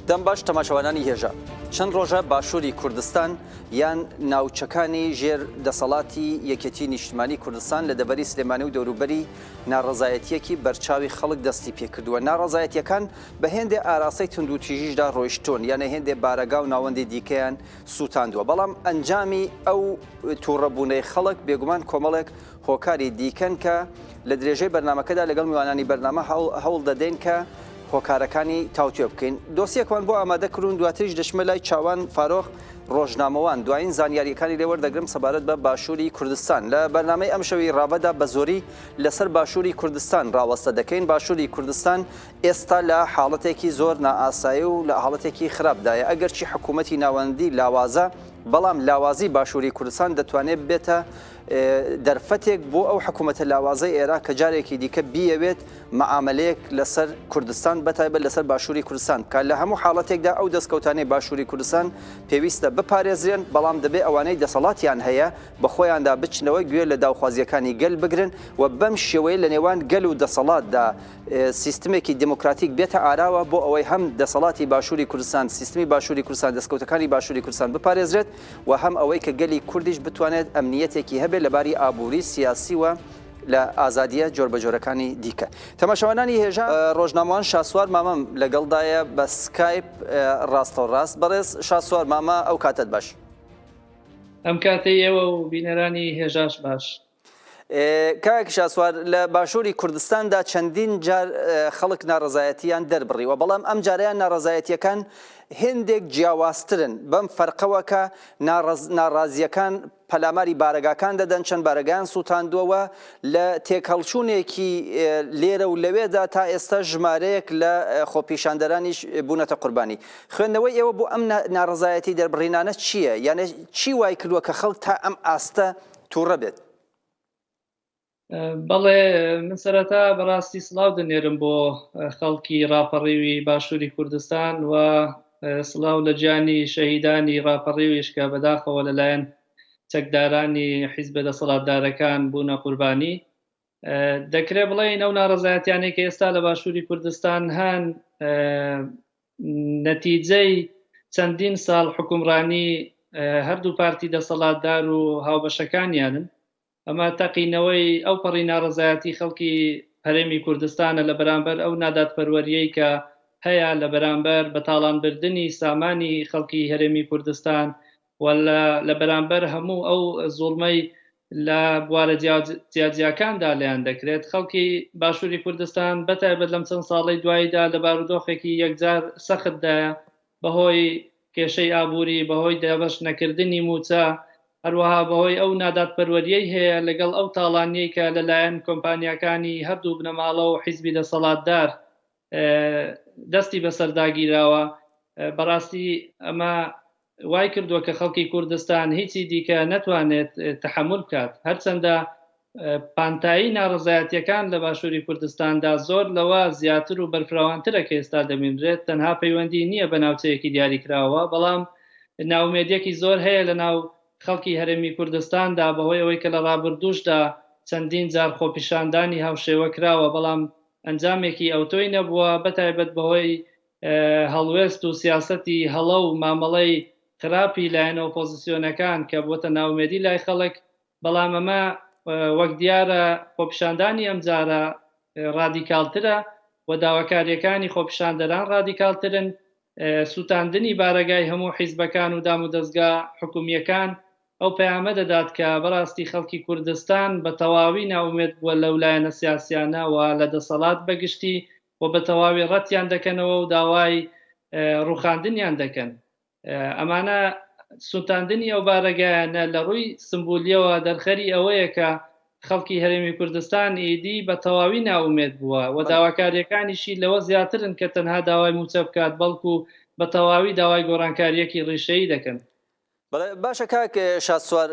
دەم باش تەماشاوانانی هێژە چەند ڕۆژە باشووری کوردستان یان ناوچەکانی ژێر دەسەڵاتی یەکێتی نیشتیمانی کوردستان لە دەبەری سلێمانی و دەوروبەری ناڕەزایەتیەکی بەرچاوی خەڵک دەستی پێکردووە. ناڕەزایەتیەکان بە هێندێ ئاراستەی تند و تیژیشدا ڕۆیشتۆن یانە هێندێ بارەگا و ناوەندی دیکەیان سووتاندووە، بەڵام ئەنجامی ئەو تووڕەبوونەی خەڵک بێگومان کۆمەڵێک هۆکاری دیکەن کە لە درێژەی بەرنامەکەدا لەگەڵ میوانانی بەرنامە هەوڵ دەدەین کە هۆکارەکانی تاوتێ بکەین. دۆسیەکمان بۆ ئامادە کردوون، دواتریش دەچمە لای چاوان فارۆخ ڕۆژنامەوان دوایین زانیاریەکانی لێوەردەگرم سەبارەت بە باشووری کوردستان. لە بەرنامەی ئەم شەوی ڕابەدا بە زۆری لەسەر باشووری کوردستان ڕاوەستە دەکەین. باشووری کوردستان ئێستا لە حاڵەتێکی زۆر نائاسایی و لە حاڵەتێکی خراپدایە، ئەگەرچی حکوومەتی ناوەندی لاوازە، بەڵام لاوازی باشووری کوردستان دەتوانێت بێتە دەرفەتێک بۆ ئەو حکوومەتە لاوازەی ئێرە کە جارێکی دیکە بیەوێت مەعاملەیەک لەسەر کوردستان بەتایبەت لەسەر باشووری کوردستان کە لە هەموو حاڵەتێکدا ئەو دەستکەوتانەی باشووری کوردستان پێویستە بپارێزرێن، بەڵام دەبێت ئەوانەی دەسەڵاتیان هەیە بە خۆیاندا بچنەوە گوێ لە داوخوازیەکانی گەل بگرن و بەم شێوەیە لە نێوان گەل و دەسەڵاتدا سیستمێکی دموکراتیک بێتە ئاراوە بۆ ئەوەی هەم دەسەڵاتی باشووری کوردستان، سیستمی باشووری کوردستان، دەستکەوتەکانی باشووری کوردستان بپارێزرێت و هەم ئەوەی کە گەلی کوردیش بتوانێت ئەمنیەتێکی هەبێت لەباری ئابووری سیاسی و لە ئازادیە جۆربەجۆرەکانی دیکە. تەماشاوانانی هێژە ڕۆژنامەوان شاسوار مامەم لەگەڵدایە بە سکایپ ڕاستەوڕاست. بەڕێز شاسوار مامە، ئەو کاتت باش. ئەم کاتەی ئێوە و بینەرانی هێژاش باش. کاک شاسوار، لە باشووری کوردستاندا چەندین جار خەڵک ناڕەزایەتیان دەربڕیوە، بەڵام ئەم جاریان ناڕەزایەتیەکان هێندێک جیاوازترن بەم فەرقەوە کە ناڕازیەکان پەلاماری بارەگاکان دەدەن، چەند بارەگایان سووتاندووەوە لە تێکەڵچوونێکی لێرە و لەوێدا تا ئێستا ژمارەیەک لە خۆپیشاندەرانیش بوونەتە قوربانی. خوێندنەوەی ئێوە بۆ ئەم ناڕەزایەتی دەربڕینانە چییە؟ یانە چی وای کردووە کە خەڵک تا ئەم ئاستە تووڕە بێت؟ بەڵێ من سەرەتا بەڕاستی سڵاو دەنێرم بۆ خەڵکی ڕاپەڕێوی باشووری کوردستان و سڵاو لە گیانی شەهیدانی ڕاپەڕێویش کە بەداخەوە لەلایەن چەکدارانی حیزبە دەسەڵاتدارەکان بوونە قوربانی. دەکرێت بڵێن ئەو ناڕەزایەتیانەی کە ئێستا لە باشووری کوردستان هەن نەتیجەی چەندین ساڵ حکومڕانی هەردوو پارتی دەسەڵاتدار و هاوبەشەکانیانن. ئەمە تەقینەوەی ئەو پەڕی ناڕەزایەتی خەڵکی هەرێمی کوردستانە لە بەرامبەر ئەو ناداتپەروەریەی کە هەیە لە بەرامبەر بەتاڵانبردنی سامانی خەڵکی هەرێمی کوردستان و لە بەرامبەر هەموو ئەو زوڵمەی لە بوارە جیاجیاکاندا لەیان دەکرێت. خەڵکی باشووری کوردستان بەتایبەت لەم چەند ساڵەی دواییدا لە بارودۆخێکی یەکجار سەختدایە بەهۆی کێشەی ئابووری، بەهۆی دابەش نەکردنی موچە، هەروەها بەهۆی ئەو ناداتپەروەریەی هەیە لەگەڵ ئەو تاڵانیەی کە لەلایەن کۆمپانیەکانی هەردوو بنەماڵە و حیزبی دەسەڵاتدار دەستی بەسەرداگیراوە. بەڕاستی ئەمە وای کردووە کە خەڵکی کوردستان هیچی دیکە نەتوانێت تەحمل بکات، هەرچەندە پانتایی ناڕەزایەتیەکان لە باشووری کوردستاندا زۆر لەوە زیاتر و بەرفراوانترە کە ئێستا دەمێنرێت. تەنها پەیوەندی نییە بە ناوچەیەکی دیاریکراوە، بەڵام ناومێدیەکی زۆر هەیە لە ناو خەڵکی هەرێمی کوردستاندا بەهۆی ئەوەی کە لە ڕابردووشدا چەندین جار خۆپیشاندانی هاوشێوە کراوە، بەڵام ئەنجامێکی ئەوتۆی نەبووە، بەتایبەت بەهۆی هەڵوێست و سیاسەتی هەڵە و مامەڵەی خراپی لایەن ئۆپۆزیسیۆنەکان کە بووەتە ناومێدی لای خەڵک. بەڵام ئەمە وەک دیارە خۆپیشاندانی ئەم جارە ڕادیکالترە و داواکاریەکانی خۆپیشاندەران ڕادیکالترن. سووتاندنی بارەگای هەموو حیزبەکان و دام و دەستگا حکومیەکان ئەو پەیامە دەدات کە بەڕاستی خەڵکی کوردستان بە تەواوی ناومێت بووە لەو لایەنە سیاسیانە و لە دەسەڵات بەگشتی و بە تەواوی ڕەتیان دەکەنەوە و داوای ڕوخاندنیان دەکەن. ئەمانە سووتاندنی ئەو بارەگایانە لە ڕووی سمبولیەوە دەرخەری ئەوەیە کە خەڵکی هەرێمی کوردستان ئیدی بە تەواوی ناومێت بووە و داواکاریەکانیشی لەوە زیاترن کە تەنها داوای موچە بکات، بەڵکو بە تەواوی داوای گۆڕانکاریەکی ڕیشەیی دەکەن. باشە کاک شاسوار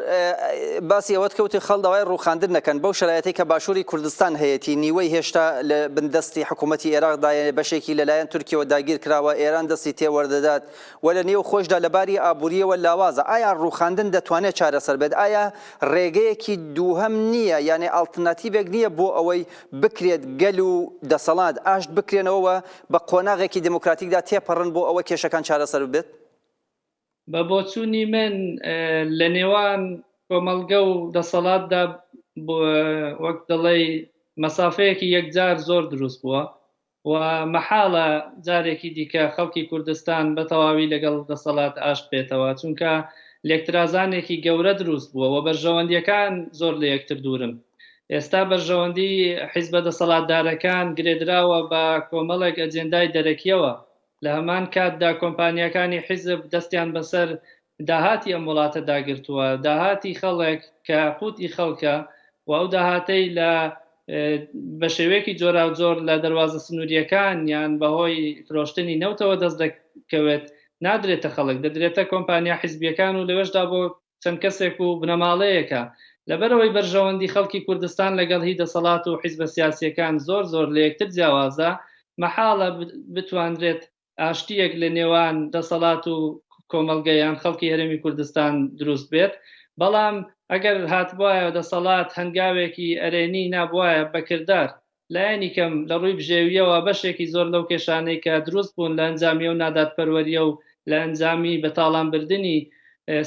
باسی ئەوەت کەوتی خەڵداوای ڕووخاندن نەکەن بەو شرایەتی کە باشووری کوردستان هەیەی نیوەی هێشتا لە بندەستی حکوومەتی عێراقدا بەشێکی لەلایەن تورکیەوە داگیر کراوە ئێران دەستی تێوەردەدات و لە نێو خۆشدا لەباری ئابووریەوە لاوازە ئایا ڕووخاندن دەتوانێت چارەسەر بێت ئایا ڕێگەیەکی دووهەم نییە یعنی ئاڵتەرناتیڤێک نییە بۆ ئەوەی بکرێت گەل و دەسەڵات ئاشت بکرێنەوە بە قۆناغێکی دموکراتیکدا تێپەڕن بۆ ئەوە کێشەکان چارەسەر بێت؟ بە بۆچوونی من لە نێوان کۆمەڵگە و دەسەڵاتدا وەک دەڵێ مەسافەیەکی یەکجار زۆر دروست بووە و مەحاڵە جارێکی دیکە خەڵکی کوردستان بە تەواوی لەگەڵ دەسەڵات ئاشت بێتەوە چونکە لێکترازانێکی گەورە دروست بووە و بەرژەوەندیەکان زۆر لە یەکتر دوورن. ئێستا بەرژەوەندی حیزبە دەسەڵاتدارەکان گرێدراوە بە کۆمەڵێک ئەجێندای دەرەکیەوە. لە هەمان کاتدا کۆمپانیەکانی حیزب دەستیان بەسەر داهاتی ئەم وڵاتە داگرتووە، داهاتی خەڵک کە قووتی خەڵکە و ئەو داهاتەی لە بە شێوەیەکی جۆرا و جۆر لە دەواازە سنووریەکان یان بەهۆی فرۆشتنی نەوتەوە دەست دەکەوێت نادرێتە خەڵک، دەدرێتە کۆمپانیا حیزبیەکان و لەوەشدا بۆ چەند کەسێک و بنەماڵەیەکە. لەبەرەوەی بەرژەوەندی خەڵکی کوردستان لەگەڵ هی دەسەڵات و حیزبە سیاسیەکان زۆر زۆر لە یەکتر جیاوازە، مەحاڵە بتوانرێت ئاشتیەک لە نێوان دەسەڵات و کۆمەڵگەیان خەڵکی هەرێمی کوردستان دروست بێت. بەڵام ئەگەر هاتبووایە دەسەڵات هەنگاوێکی ئەرێنی نابووایە بەکردار لایەنی کەم لە ڕووی بژێویەوە بەشێکی زۆر لەو کێشانەی کە دروست بوون لە ئەنجامی و ناداتپەروەریە و لە ئەنجامی بەتاڵانبردنی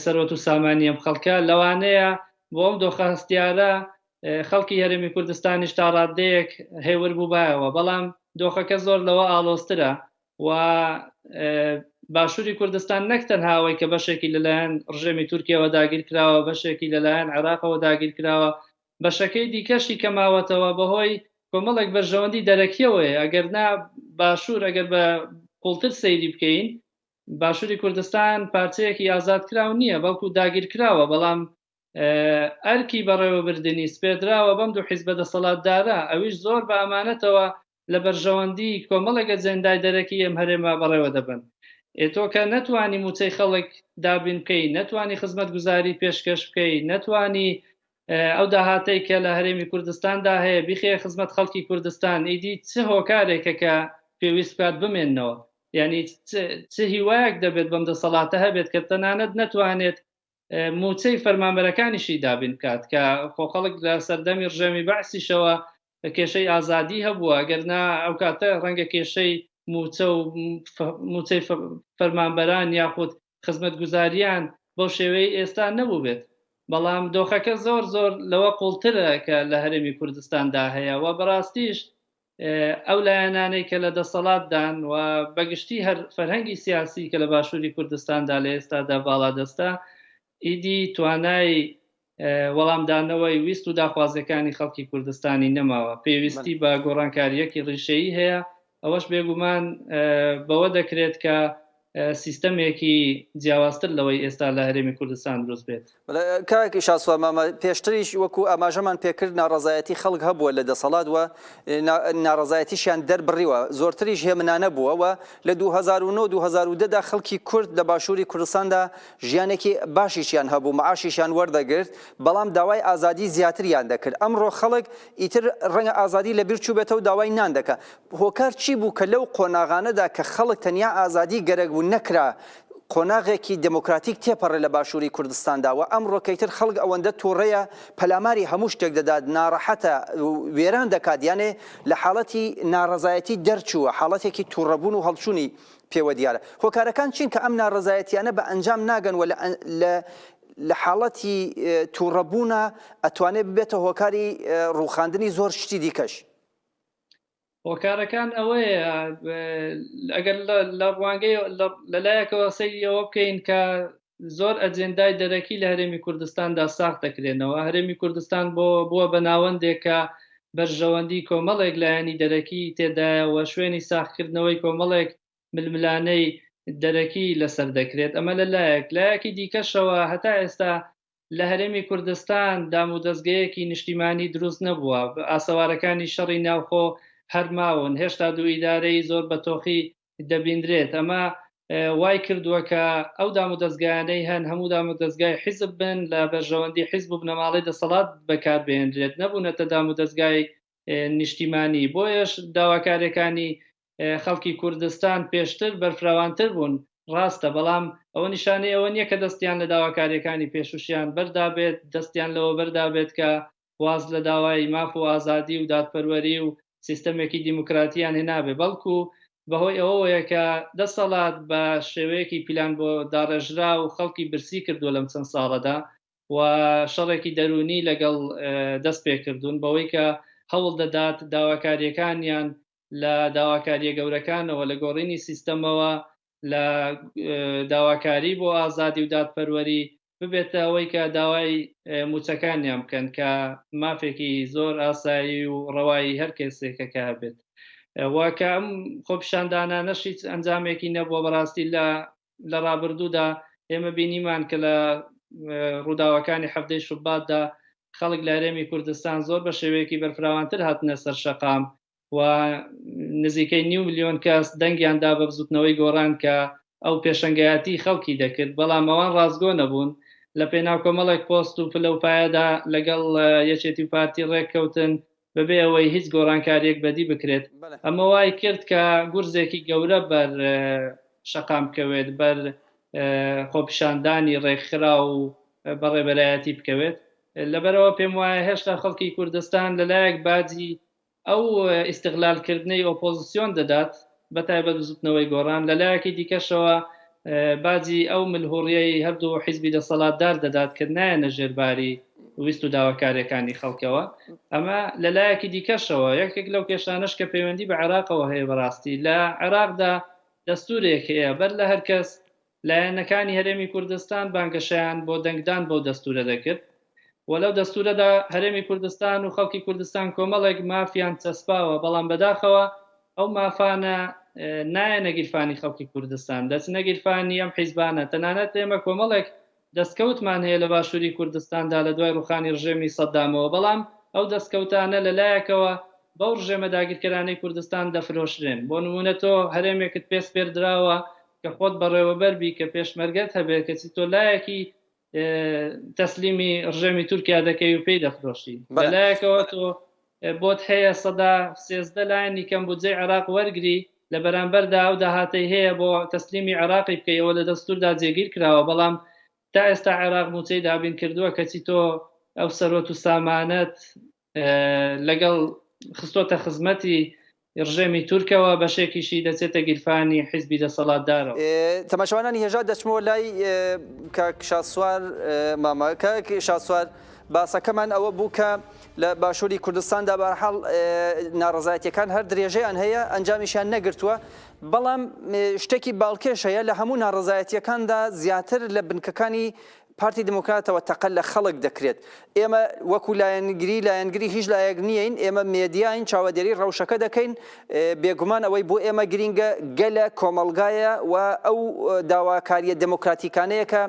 سەرۆت و سامانی ئەم خەڵکە لەوانەیە بۆ ئەم دۆخەستیارە خەڵکی هەرێمی کوردستانیش تا ڕادەیەک هێور بووبایەوە، بەڵام دۆخەکە زۆر لەوە ئاڵۆزترە و باشووری کوردستان نەک تەنهاوەی کە بەشێکی لەلایەن ڕژێمی تورکیەوە داگیر کراوە، بەشێکی لەلایەن عێراقەوە داگیر کراوە، بەشەکەی دیکەشی کەماوەتەوە بەهۆی کۆمەڵێک بەرژەوەندی دەرەکیەوەی ئەگەرنا باشوور ئەگەر بە قوڵتر سەیری بکەین باشووری کوردستان پارچەیەکی ئازاد کراو نییە بەڵکو داگیر کراوە، بەڵام ئەرکی بەڕێوەبردننی سپێدراوە بەم دوو حیزبە دەسەڵاتدارە ئەویش زۆر بە ئەمانەتەوە لە بەرژەوەندی کۆمەڵێکە جێندای دەرەکی ئەم هەرێمە بەڕێوە دەبن. ئێتۆ کە نەتوانی موچەی خەڵک دابین بکەی، نەتوانی خزمەت گوزاری پێشکەش بکەی، نەتوانی ئەو داهاتەی کە لە هەرێمی کوردستاندا هەیە بیخێ خزمەت خەڵکی کوردستان، ئیدی چ هۆکارێکە کە پێویست بکات بمێننەوە، یعنی چ هیوایەک دەبێت بەم دەسەڵاتە هەبێت کە تەنانەت نەتوانێت موچەی فەرمانبەرەکانیشی دابین بکات کە خۆ خەڵک لە سەردەمی ڕژێمی بەعسیشەوە کێشەی ئازادی هەبووە، ئەگەرنا ئەو کاتە ڕەنگە کێشەی موچەی فەرمانبەران یاخود خزمەت گوزاریان بەو شێوەی ئێستا نەبوو بێت. بەڵام دۆخەکە زۆر زۆر لەوە قوڵترە کە لە هەرێمی کوردستاندا هەیە و بەڕاستیش ئەو لایەنانەی کە لە دەسەڵاتدان و بەگشتی هەر فەرهەنگی سیاسی کە لە باشووری کوردستاندا لە ئێستادا باڵا دەستا ئیدی توانای وەڵامدانەوەی ویست و داخوازەکانی خەڵکی کوردستانی نەماوە، پێویستی بە گۆڕانکاریەکی ڕیشەیی هەیە، ئەوەش بێگومان بەوە دەکرێت کە سیستەمێکی جیاوازتر لەوەی ئێستا لە هەرێمی کوردستان دروست بێت. کاکی شاسوار مامە پێشتریش وەکو ئاماژەمان پێکرد ناڕەزایەتی خەڵک هەبووە لە دەسەڵات و ناڕەزایەتیشیان دەربڕیوە زۆرتریش هێمنانە بووە و لە 2009-2010دا خەڵکی کورد لە باشووری کوردستاندا ژیانێکی باشیشیان هەبوو، معاشیشیان وەردەگرت، بەڵام داوای ئازادی زیاتریان دەکرد. ئەمڕۆ خەڵک ئیتر ڕەنگە ئازادی لە بیر چوو بێتەوە و داوای نان دەکە. هۆکار چی بوو کە لەو قۆناغانەدا کە خەڵک تەنیا ئازادی گەرەک بوو نەکرا قۆناغێکی دموکراتیک تێپەڕێ لە باشووری کوردستاندا و ئەمڕۆ کەیتر خەڵک ئەوەندە تووڕەیە پەلاماری هەموو شتێک دەدات، ناڕەحەتە، وێران دەکات، یانێ لە حاڵەتی ناڕەزایەتی دەرچووە، حاڵەتێکی تووڕەبوون و هەڵچوونی پێوە دیارە. هۆکارەکان چین کە ئەم ناڕەزایەتیانە بە ئەنجام ناگەن و لە حاڵەتی تووڕەبوونە ئەتوانێت ببێتە هۆکاری ڕووخاندنی زۆر شتی دیکەش؟ هۆکارەکان ئەوەیە ئەگەر لە ڕوانگەی لەلایەکەوە سەیریەوە بکەین کە زۆر ئەجێندای دەرەکی لە هەرێمی کوردستاندا ساخ دەکرێنەوە. هەرێمی کوردستان بووە بە ناوەندێک کە بەرژەوەندی کۆمەڵێک لایەنی دەرەکی تێدایەوە شوێنی ساختکردنەوەی کۆمەڵێک ململانەی دەرەکی لەسەر دەکرێت. ئەمە لایەکی دیکەشەوە هەتا ئێستا لە هەرێمی کوردستان دام و دەستگەیەکی نیشتیمانی دروست نەبووە، ئاسەوارەکانی شەڕی ناوخۆ هەرماون، هێشتا دوو ئیدارەی زۆر بەتۆخی دەبیندرێت. ئەمە وای کردووە کە ئەو دام و دەستگایانەی هەن هەموو دام و دەستگای حیزب بن لە بەرژەوەندی حیزب و بنەماڵەی دەسەڵات بەکاربهێنرێت نەبوونەتە دام و دەستگای نیشتیمانی بۆیەش داواکاریەکانی خەڵکی کوردستان پێشتر بەرفراوانتر بوون ڕاستە بەڵام ئەوە نیشانەی ئەوە نییە کە دەستیان لە داواکاریەکانی پێشوشیان بەردابێت دەستیان لەوە بەردابێت کە واز لە داوای ماف و ئازادی و دادپەروەری و سیستەمێکی دیموکراتیان هێنابێ بەڵکو بەهۆی ئەوەیە کە دەسەڵات بە شێوەیەکی پیلان بۆ داڕێژرا و خەڵکی برسی کردووە لەم چەند ساڵەدا و شەڕێکی دەرونی لەگەڵ دەست پێ کردوون بەوەی کە هەوڵ دەدات داواکاریەکانیان لە داواکاریە گەورەکانەوە لە گۆڕینی سیستەمەوە لە داواکاری بۆ ئازادی و دادپەروەری ببێتە ئەوەی کە داوای موچەکانیان بکەن کە مافێکی زۆر ئاسایی و ڕەوایی هەر کەسێکەکە بێت واکە ئەم خۆپیشاندانانەش هیچ ئەنجامێکی نەبووە بەڕاستی لە ڕابردوودا ئێمە بینیمان کە لە ڕووداوەکانی هەفتەی شوباتدا خەڵک لە هەرێمی کوردستان زۆر بە شێوەیەکی بەرفراوانتر هاتنە سەر شەقام و نزیکەی 9 ملیۆن کەس دەنگیاندا بە بزوتنەوەی گۆڕان کە ئەو پێشەنگایەتی خەڵکی دەکرد بەڵام ئەوان ڕازگۆ نەبوون لە پێناو کۆمەڵێک پۆست و پلەپایەدا لەگەڵ یەکێتی پارتی ڕێککەوتن بەبێ ئەوەی هیچ گۆڕانکاریەک بەدی بکرێت ئەمە وای کرد کە گورزێکی گەورە بەر شەقام بکەوێت بەر خۆپیشاندانی ڕێکخرا و بەڕێبەرایەتی بکەوێت لەبەرەوە پێم وایە هێشتا خەڵکی کوردستان لەلایەک باجی ئەو ئیستیغلالکردنەی ئۆپۆزیسیۆن دەدات بەتایبەت بزوتنەوەی گۆڕان لەلایەکی دیکەشەوە باجی ئەو ملهوڕیەی هەردوو حیزبی دەسەڵاتدار دەدات کە نایەنە ژێرباری ویست و داواکاریەکانی خەڵکەوە ئەمە لەلایەکی دیکەشەوە یەکێک لەو کێشانش کە پەیوەندی بە عێراقەوە هەیە بەڕاستی لە عێراقدا دەستورێک هەیە بەر لە هەر کەس لایەنەکانی هەرێمی کوردستان بانگەشیان بۆ دەنگدان بۆ دەستورە دەکرد وەلەو دەستورەدا هەرێمی کوردستان و خەڵکی کوردستان کۆمەڵێک مافیان چەسپاوە بەڵام بەداخەوە ئەو مافانە نایەنە گیرفانی خەڵکی کوردستان دەچنە گیرفانی ئەم حیزبانە تەنانەت ئێمە کۆمەڵێک دەستکەوتمان هەیە لە باشووری کوردستاندا لە دوای ڕوخانی ڕژێمی سەدامەوە بەڵام ئەو دەستکەوتانە لەلایەکەوە بەو ڕژێمە داگیرکەرانەی کوردستان دەفرۆشرێن بۆ نمونە تۆ هەرێمێکت پێسپێر دراوە کە خۆت بەڕێوەبەربی کە پێشمەرگەت هەبێت کەچی تۆ لایەکی تەسلیمی ڕژێمی تورکیا دەکەی و پێی دەفرۆشی لەلایەکەوە تۆ بۆت هەیە سەدا 13 لایەنی کەمبوجەی عێراق وەرگری لە بەرامبەردا ئەو داهاتەی هەیە بۆ تەسلیمی عێراقی بکەیەوە لە دەستوردا جێگیر کراوە بەڵام تا ئێستا عێراق موچەی دابین کردووە کەچی تۆ ئەو سەرۆت و سامانەت لەگەڵ خستۆتە خزمەتی ڕژێمی تورکەوە بەشێکیشی دەچێتە گیرفانی حیزبی دەسەڵاتدارەوە تەماشاوانانی هێژا دەچمەوە لای کاک شاسوار ماماکە شاسوار باسەکەمان ئەوە بوو کە لە باشووری کوردستاندا بەرحاڵ ناڕەزایەتیەکان هەر درێژەیان هەیە ئەنجامیشیان نەگرتووە بەڵام شتێکی باڵکێش هەیە لە هەموو ناڕەزایەتیەکاندا زیاتر لە بنکەکانی پارتی دموکراتەوە تەقل لە خەڵک دەکرێت ئێمە وەکو لایەنگری هیچ لایەک نیین ئێمە مێدیاین چاوەدێری ڕەوشەکە دەکەین بێگومان ئەوەی بۆ ئێمە گرینگە گەلە کۆمەلگایە و ئەو داواکاریە دموکراتیکانەیە کە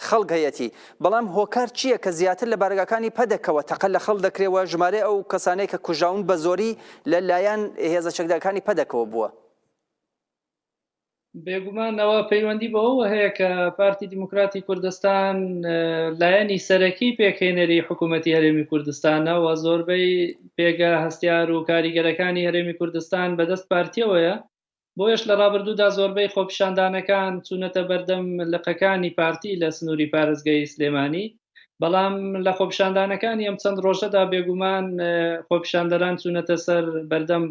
خەڵک هەیەی بەڵام هۆکار چییە کە زیاتر لە بارگەکانی پەدەکەوە تەقل لە خەڵ دەکرێەوە ژمارە ئەو کەسانەی کە کوژاون بە زۆری لە لایەن هێزە چەکدارەکانی پەدەکەوە بووە بێگومانەوە پەیوەندی بەوە هەیە کە پارتی دیموکراتی کوردستان لایەنی سەرەکی پێکهێنەری حکوومەتی هەرێمی کوردستانە و زۆربەی پێگە هەستیار و کاریگەرەکانی هەرێمی کوردستان بەدەست پارتیەوەیە بۆیش لە ڕابردوودا زۆربەی خۆپیشاندانەکان چوونەتە بەردەم لقەکانی پارتی لە سنووری پارێزگای سلێمانی بەڵام لە خۆپیشاندانەکانی ئەم چەند ڕۆژەدا بێگومان خۆپیشاندەران چوونەتە سەر بەردەم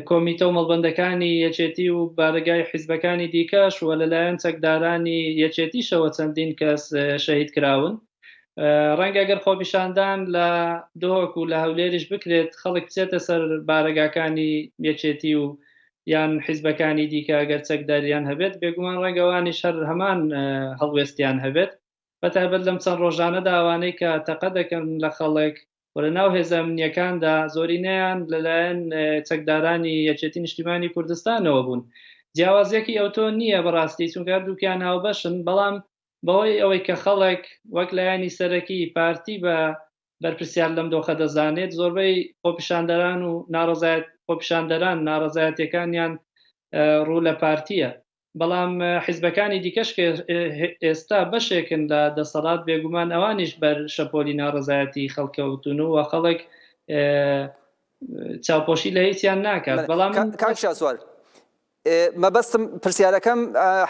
کۆمیتە و مەڵبەندەکانی یەکێتی و بارگای حیزبەکانی دیکەش و لەلایەن چەکدارانی یەکێتیشەوە چەندین کەس شەهید کراون ڕەنگە گەر خۆپیشاندان لە دۆک و لە هەولێریش بکرێت خەڵک بچێتە سەر بارگاکانی یەکێتی و یان حیزبەکانی دیکە گەر چەکداریان هەبێت بێگومان ڕێگەوانی شەر هەمان هەڵوێستیان هەبێت بەتایبەت لەم چەند ڕۆژانەدا ئەوانەی کە تەقە دەکەن لە خەڵک وە ناو هێزە ئەمنیەکاندا زۆرینەیان لەلایەن چەکدارانی یەکێتی نیشتیمانی کوردستانەوە بوون جیاوازیەکی ئەوتۆ نییە بەڕاستی چونکە هەردووکیان هاوبەشن بەڵام بەهۆی ئەوەی کە خەڵک وەک لایەنی سەرەکی پارتی بە بەرپرسیار لەم دۆخە دەزانێت زۆربەی خۆپیشاندەران و خۆپیشاندەران ناڕەزایەتیەکانیان ڕوو لە پارتیە بەڵام حیزبەکانی دیکەش کە ئێستا بەشێکن لە دەسەڵات بێگومان ئەوانیش بەر شەپۆلی ناڕزایەتی خەڵکەوتون و خەڵک چاوپۆشی لە هیچیان ناکات. بەڵام کاک شاسوار مەبەستم پرسیارەکەم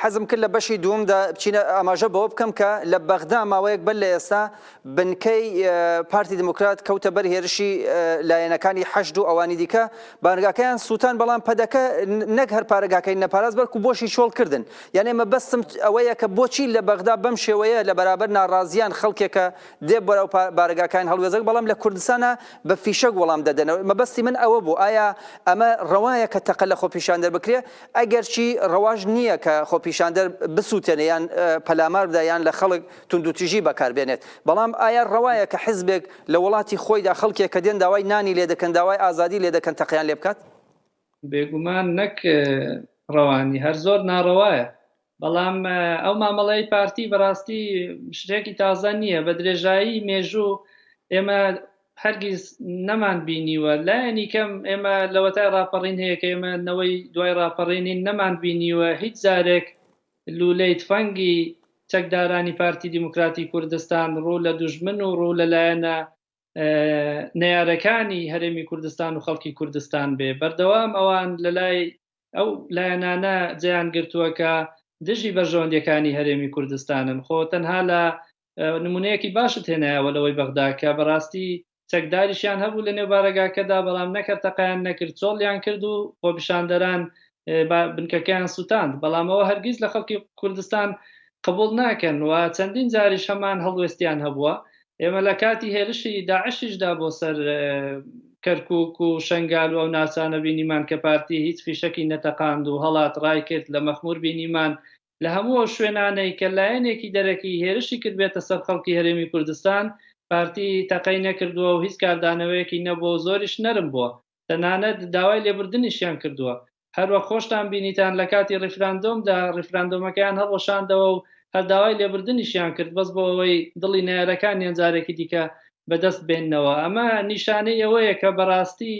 حەزم کرد لە بەشی دووەمدا بچینە ئاماژە بەوە بکەم کە لە بەغدا ماوەیەک بەر لە ئێستا بنکەی پارتی دموکرات کەوتە بەر هێرشی لایەنەکانی حەشد و ئەوانی دیکە بانگاکەیان سووتان بەڵام پەدەکە نەک هەر پارێگاکەی نەپاراز بەرک و بۆشی چۆڵکردن یانێ مەبەستم ئەوەیە کە بۆچی لە بەغدا بەم شێوەیە لە بەرابەر ناڕازیان خەڵکێکە دێ بەرەو بارگاکان هەڵوێزەک بەڵام لە کوردستانە بە فیشەک وەڵام دەدەنەوە مەبەستی من ئەوە بوو ئایا ئەمە ڕەوایە کە تەقە لە خۆپیشاندەر بکرێ ئەگەرچی ڕەواژ نییە کە خۆپیشاندەر بسووتێنە یان پەلامار بدە یان لە خەڵک توندوتیژی بەکاربێنێت بەڵام ئایا ڕەوایە کە حیزبێک لە وڵاتی خۆیدا خەڵکێک کە دێن داوای نانی لێ دەکەن داوای ئازادی لێ دەکەن تەقییان لێ بکات بێگومان نەک ڕەوانی هەر زۆر ناڕەوایە بەڵام ئەو مامەڵەی پارتی بەڕاستی شتێکی تازە نییە بە درێژایی مێژوو ئێمە هەرگیز نەمان بینیوە لایەنی کەم ئێمە لەوەتای ڕاپەڕین هەیە کە ئێمە نەوەی دوای ڕاپەڕینین نەمان بینیوە هیچ جارێک لولەی تفەنگی چەکدارانی پارتی دیموکراتی کوردستان ڕوو لە دوژمن و ڕوو لەلایەنە نەیارەکانی هەرێمی کوردستان و خەڵکی کوردستان بێ بەردەوام ئەوان لەلای ئەو لایەنانە جیان گرتووەکە دژی بەرژەوەندیەکانی هەرێمی کوردستانن خۆ تەنها لە نمونەیەکی باشت هێنایەوە لەوەی بەغدا کە بەڕاستی چەکداریشیان هەبوو لە نێو بارەگاکەدا بەڵام نەکرد تەقەیان نەکرد چۆڵیان کرد و خۆپیشاندەران بنکەکەیان سووتاند بەڵامەوە هەرگیز لە خەڵکی کوردستان قبول ناکەن و چەندین جاریش هەمان هەڵوێستیان هەبووە ئێمە لە کاتی هێرشی داعشیشدا بۆ سەر کەرکووک و شنگال و ئەو ناچانە بینیمان کە پارتی هیچ فیشەکی نەتەقاند و هەڵات ڕای کرد لە مەخمور بینیمان لە هەموو شوێنانەی کە لایەنێکی دەرەکی هێرشی کرد بێتە سەر خەڵکی هەرێمی کوردستان پارتی تەقەی نەکردووە و هیچ کاردانەوەیەکی نەبووە زۆریش نەرم بووە تەنانەت داوای لێبوردنیشیان کردووە هەروە خۆشتان بینیتان لە کاتی ڕیفراندۆمدا ڕیفراندۆمەکەیان هەڵوەشاندەوە و هەر داوای لێبوردنیشیان کرد بەس بۆ ئەوەی دڵی نارەکانیان جارێکی دیکە بەدەست بێننەوە ئەمە نیشانەی ئەوەیە کە بەڕاستی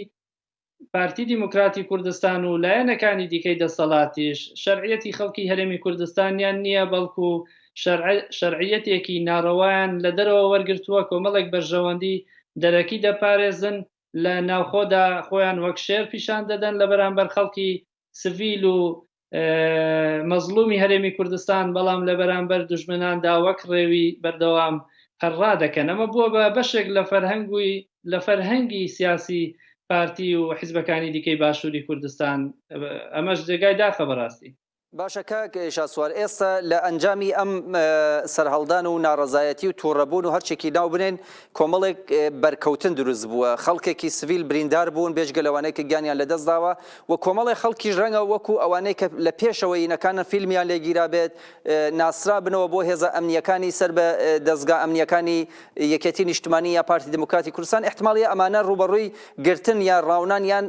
پارتی دیموکراتی کوردستان و لایەنەکانی دیکەی دەسەڵاتیش شەرعیەتی خەڵکی هەرێمی کوردستانیان نییە بەڵکو شەرعیەتێکی ناڕەوایان لە دەرەوە وەرگرتووە کۆمەڵێک بەرژەوەندی دەرەکی دەپارێزن لە ناوخۆدا خۆیان وەک شێر پیشان دەدەن لە بەرامبەر خەڵکی سڤیل و مەزلومی هەرێمی کوردستان بەڵام لە بەرامبەر دوژمناندا وەک ڕێوی بەردەوام هەرڕا دەکەن ئەمە بووە بە بەشێک لە فەرهەنگی سیاسی پارتی و حیزبەکانی دیکەی باشووری کوردستان ئەمەش جێگای داخە بەڕاستی باشە کاک شاسوار ئێستا لە ئەنجامی ئەم سەرهەڵدان و ناڕزایەتی و تووڕەبوون و هەرچێکی ناو بنێن کۆمەڵێک بەرکەوتن دروست بووە خەڵکێکی سڤیل بریندار بوون بێژگە لەوانەیە کە گیانیان لەدەست داوە و کۆمەڵی خەڵکیش ڕەنگە وەکو ئەوانەی کە لە پێشەوە یینەکانە فیلمیان لێگیرا بێت ناسرا بنەوە بۆ هێزە ئەمنیەکانی سەر بە دەستگا ئەمنیەکانی یەکێتی نیشتمانی یا پارتی دموکراتی کوردستان احتمالی ئەمانە ڕوبەڕووی گرتن یان ڕاونان یان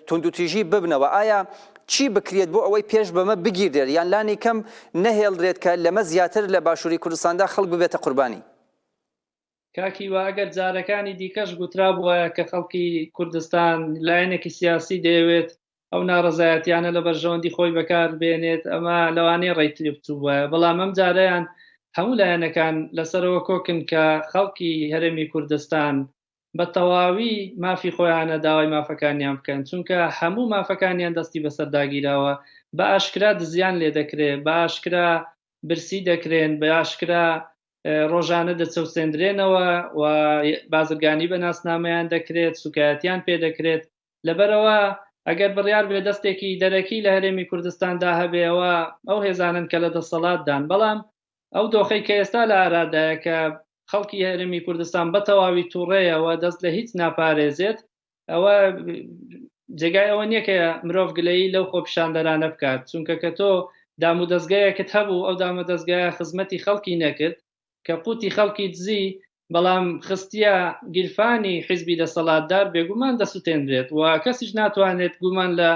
توندوتیژی ببنەوە ئایا چی بکرێت بۆ ئەوەی پێش بەمە بگیردێت یان لانی کەم نەهێڵدرێت کە لەمە زیاتر لە باشووری کوردستاندا خەڵک ببێتە قوربانی کاکی وا ئەگەر جارەکانی دیکەش گوترا بووە کە خەڵکی کوردستان لایەنێکی سیاسی دەیەوێت ئەو ناڕزایەتیانە لە بەرژەوەندی خۆی بەکار بێنێت ئەمە لەوانەیە ڕێیتری بچوو وایە بەڵام ئەم جارەیان هەموو لایەنەکان لەسەرەوە کۆکن کە خەڵکی هەرێمی کوردستان بە تەواوی مافی خۆیانە داوای مافەکانیان بکەن چونکە هەموو مافەکانیان دەستی بەسەرداگیراوە بە ئاشکرا دزیان لێ دەکرێت بە ئاشکرا برسی دەکرێن بە ئاشکرا ڕۆژانە دەچەوسێندرێنەوە و بازرگانی بە ناسنامەیان دەکرێت سوکایەتیان پێ دەکرێت لەبەرەوە ئەگەر بڕیار بێ دەستێکی دەرەکی لە هەرێمی کوردستاندا هەبێەوە ئەو هێزانن کە لە دەسەڵاتدان بەڵام ئەو دۆخەی کە ئێستا لە ئارادایە کە خەڵکی هەرێمی کوردستان بە تەواوی تووڕێیەوە دەست لە هیچ ناپارێزێت ئەوە جێگای ئەوە نییە کە مرۆڤ گلەیی لەو خۆپیشاندەرانە بکات چونکە کە تۆ دام و دەستگایەکت هەبوو ئەو دامە دەستگایە خزمەتی خەڵکی نەکرد کە قوتی خەڵکی دزی بەڵام خستیە گیرفانی حیزبی دەسەڵاتدار بێگومان دەسووتێنرێت و کەسیش ناتوانێت گومان لە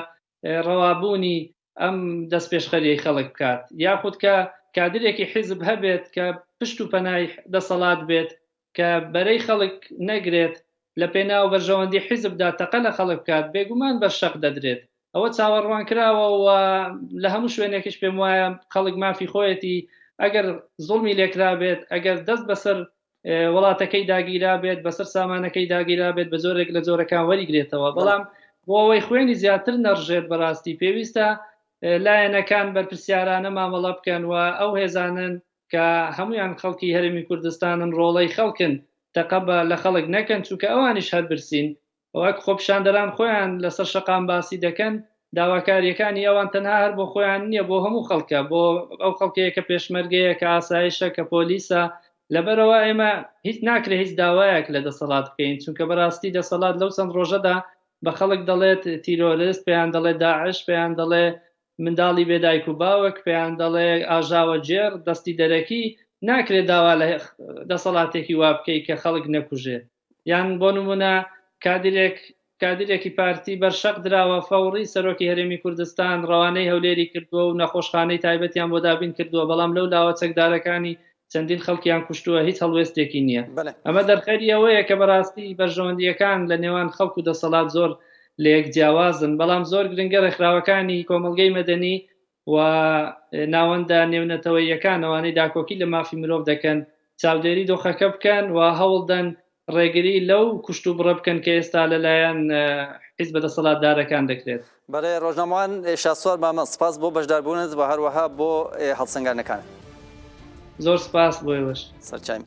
ڕەوابوونی ئەم دەست پێشخەریەی خەڵک بکات یاخود کە کادرێکی حیزب هەبێت کە پشت و پەنای دەسەڵات بێت کە بەرەی خەڵک نەگرێت لە پێناو بەرژەوەندی حیزبدا تەقە لە خەڵک بکات بێگومان بە شەق دەدرێت ئەوە چاوەڕوان کراوە و لە هەموو شوێنێکش پێم وایە خەڵک مافی خۆیەتی ئەگەر زوڵمی لێکرا بێت ئەگەر دەست بەسەر وڵاتەکەی داگیرا بێت بەسەر سامانەکەی داگیرا بێت بە زۆرێک لە جۆرەکان وەریگرێتەوە بەڵام بۆ ئەوەی خوێنی زیاتر نەڕژێت بەڕاستی پێویستە لایەنەکان بەرپرسیارانە مامەڵە بکەن و ئەو هێزانن کە هەمویان خەڵکی هەرێمی کوردستانن ڕۆڵەی خەڵکن تەقەبە لە خەڵک نەکەن چونکە ئەوانیش هەر برسین وەک خۆپشاندەران خۆیان لەسەر شەقام باسی دەکەن داواکاریەکانی ئەوان تەنها هەر بۆ خۆیان نییە بۆ هەموو خەڵکە بۆ ئەو خەڵکەیە کە پێشمەرگەیە کە ئاسایشە کە پۆلیسە لەبەرەوە ئێمە هیچ ناکرێت هیچ داوایەک لە دەسەڵات بکەین چونکە بەڕاستی دەسەڵات لەو چەند ڕۆژەدا بە خەڵک دەڵێت تیرۆریست پێیان دەڵێ داعش پێیان دەڵێ منداڵی بێدایک و باوک پێیان دەڵێ ئاژاوە جێر دەستی دەرەکی ناکرێت داوا لە دەسەڵاتێکی وا بکەی کە خەڵک نەکوژێت یان بۆ نمونە کادرێکی پارتی بەرشەق دراوە فەوڕی سەرۆکی هەرێمی کوردستان ڕەوانەی هەولێری کردووە و نەخۆشخانەی تایبەتیان بۆ دابین کردووە بەڵام لەو لاوە چەکدارەکانی چەندین خەڵکیان کوشتووە هیچ هەڵوێستێکی نییە ئەمە دەرخەری ئەوەیە کە بەڕاستی بەرژەوەندیەکان لە نێوان خەڵک و دەسەڵات زۆر لە یەک جیاوازن بەڵام زۆر گرنگە ڕێکخراوەکانی کۆمەڵگەی مەدەنی و ناوەندە نێونەتەوەییەکان ئەوانەی داکۆکی لە مافی مرۆڤ دەکەن چاودێری دۆخەکە بکەن و هەوڵدەن ڕێگری لەو کوشت و بڕە بکەن کە ئێستا لەلایەن حیزب بەدەسەڵاتدارەکان دەکرێت. بەڵێ ڕۆژنامەوان شاسوار مامە سپاس بۆ بەشداربوونت و هەروەها بۆ هەڵسەنگاندنەکانت. زۆر سپاس بۆ ئێوەش. سەرچایم.